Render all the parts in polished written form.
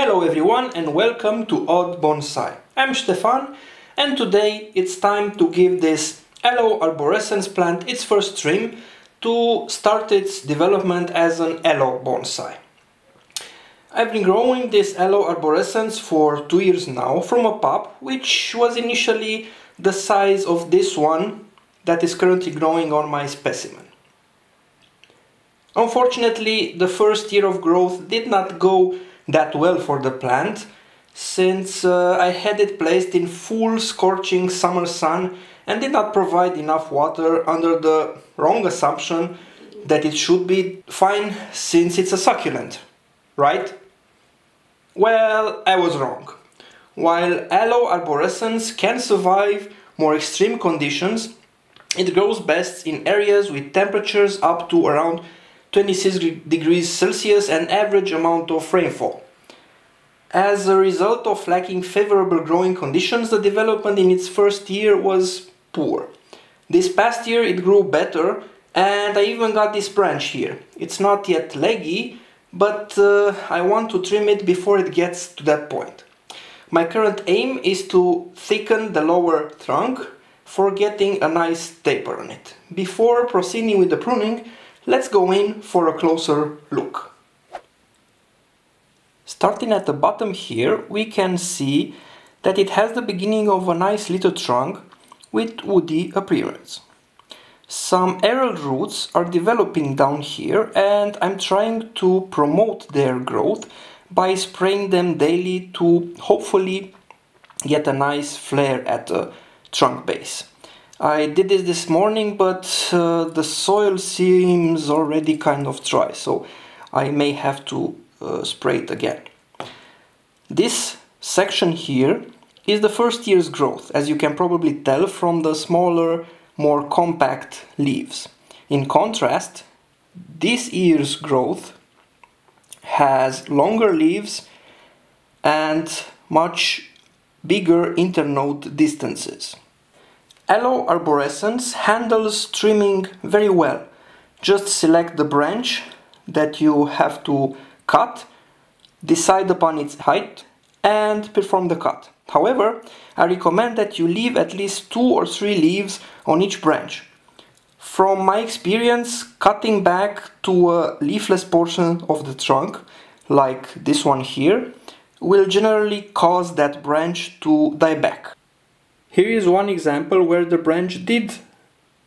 Hello everyone and welcome to Aloe Bonsai. I'm Stefan and today it's time to give this Aloe arborescens plant its first trim to start its development as an Aloe Bonsai. I've been growing this Aloe arborescens for 2 years now from a pup which was initially the size of this one that is currently growing on my specimen. Unfortunately, the first year of growth did not go that well for the plant, since I had it placed in full scorching summer sun and did not provide enough water under the wrong assumption that it should be fine since it's a succulent, right? Well, I was wrong. While Aloe arborescens can survive more extreme conditions, it grows best in areas with temperatures up to around 26 degrees Celsius and average amount of rainfall. As a result of lacking favorable growing conditions, the development in its first year was poor. This past year it grew better and I even got this branch here. It's not yet leggy, but I want to trim it before it gets to that point. My current aim is to thicken the lower trunk for getting a nice taper on it. Before proceeding with the pruning, let's go in for a closer look. Starting at the bottom here, we can see that it has the beginning of a nice little trunk with woody appearance. Some aerial roots are developing down here and I'm trying to promote their growth by spraying them daily to hopefully get a nice flare at the trunk base. I did this morning, but the soil seems already kind of dry, so I may have to spray it again. This section here is the first year's growth, as you can probably tell from the smaller, more compact leaves. In contrast, this year's growth has longer leaves and much bigger internode distances. Aloe arborescens handles trimming very well. Just select the branch that you have to cut, decide upon its height and perform the cut. However, I recommend that you leave at least 2 or 3 leaves on each branch. From my experience, cutting back to a leafless portion of the trunk, like this one here, will generally cause that branch to die back. Here is one example where the branch did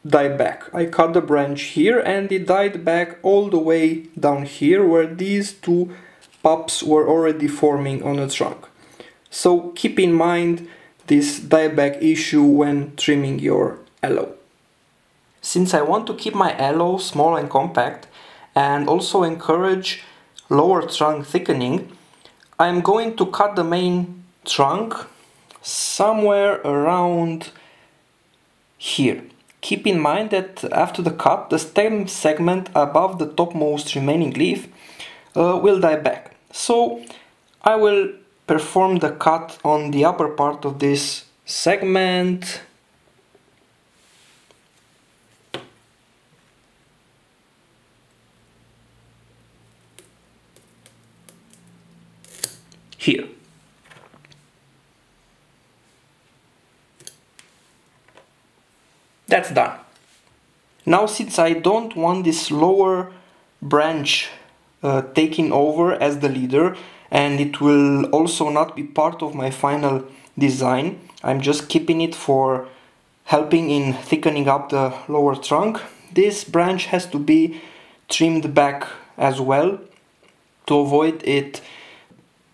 die back. I cut the branch here and it died back all the way down here where these 2 pups were already forming on the trunk. So keep in mind this dieback issue when trimming your aloe. Since I want to keep my aloe small and compact and also encourage lower trunk thickening, I am going to cut the main trunk somewhere around here. Keep in mind that after the cut, the stem segment above the topmost remaining leaf will die back. So I will perform the cut on the upper part of this segment. Here. That's done. Now, since I don't want this lower branch taking over as the leader, and it will also not be part of my final design, I'm just keeping it for helping in thickening up the lower trunk. This branch has to be trimmed back as well to avoid it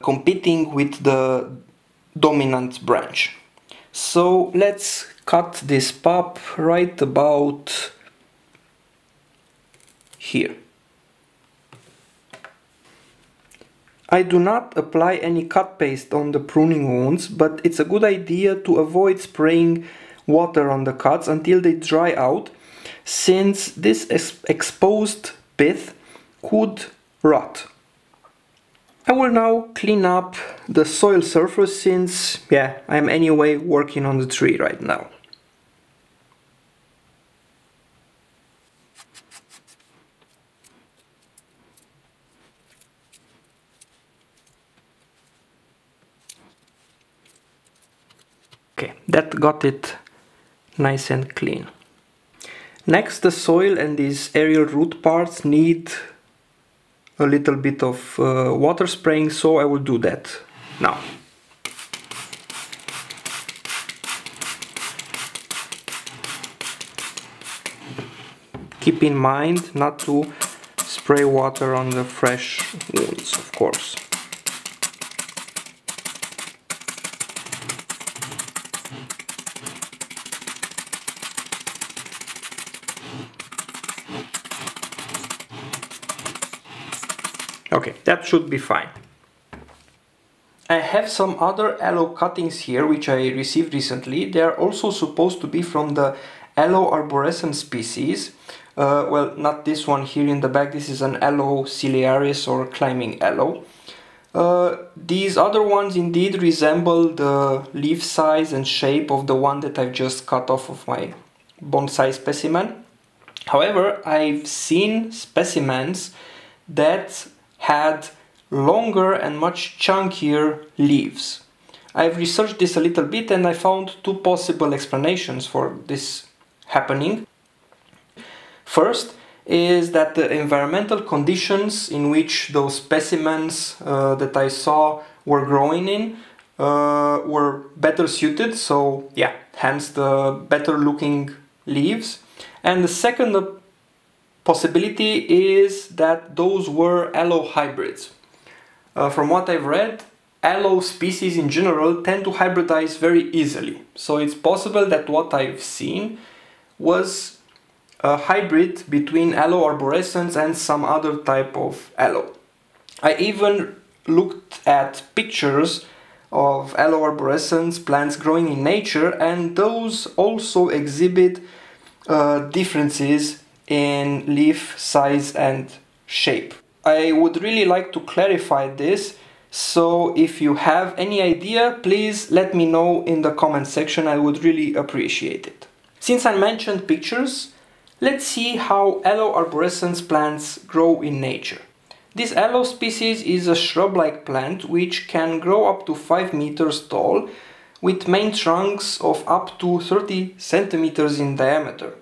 competing with the dominant branch. So let's cut this pup right about here. I do not apply any cut paste on the pruning wounds, but it's a good idea to avoid spraying water on the cuts until they dry out, since this exposed pith could rot. I will now clean up the soil surface since, I'm anyway working on the tree right now. Okay, that got it nice and clean. Next, the soil and these aerial root parts need a little bit of water spraying, so I will do that now. Keep in mind not to spray water on the fresh wounds, of course. Okay, that should be fine. I have some other aloe cuttings here which I received recently. They are also supposed to be from the Aloe arborescens species. Well, not this one here in the back. This is an Aloe ciliaris or climbing aloe. These other ones indeed resemble the leaf size and shape of the one that I've just cut off of my bonsai specimen. However, I've seen specimens that had longer and much chunkier leaves. I've researched this a little bit and I found two possible explanations for this happening. First is that the environmental conditions in which those specimens that I saw were growing in were better suited, so yeah, hence the better looking leaves. And the second possibility is that those were aloe hybrids. From what I've read, aloe species in general tend to hybridize very easily. So it's possible that what I've seen was a hybrid between Aloe arborescens and some other type of aloe. I even looked at pictures of Aloe arborescens plants growing in nature, and those also exhibit differences in leaf size and shape. I would really like to clarify this, so if you have any idea, please let me know in the comment section. I would really appreciate it. Since I mentioned pictures, let's see how Aloe arborescens plants grow in nature. This aloe species is a shrub-like plant which can grow up to 5 meters tall with main trunks of up to 30 centimeters in diameter.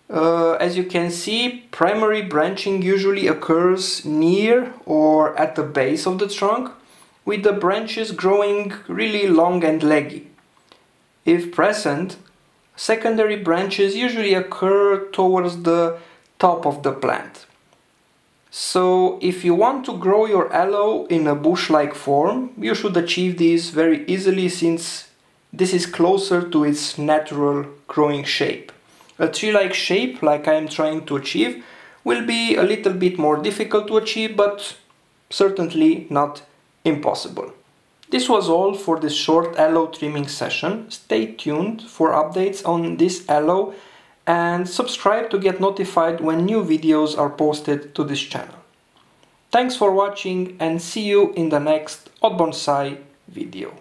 As you can see, primary branching usually occurs near or at the base of the trunk, with the branches growing really long and leggy. If present, secondary branches usually occur towards the top of the plant. So if you want to grow your aloe in a bush-like form, you should achieve this very easily, since this is closer to its natural growing shape. A tree-like shape, like I am trying to achieve, will be a little bit more difficult to achieve, but certainly not impossible. This was all for this short aloe trimming session. Stay tuned for updates on this aloe and subscribe to get notified when new videos are posted to this channel. Thanks for watching and see you in the next Odd Bonsai video.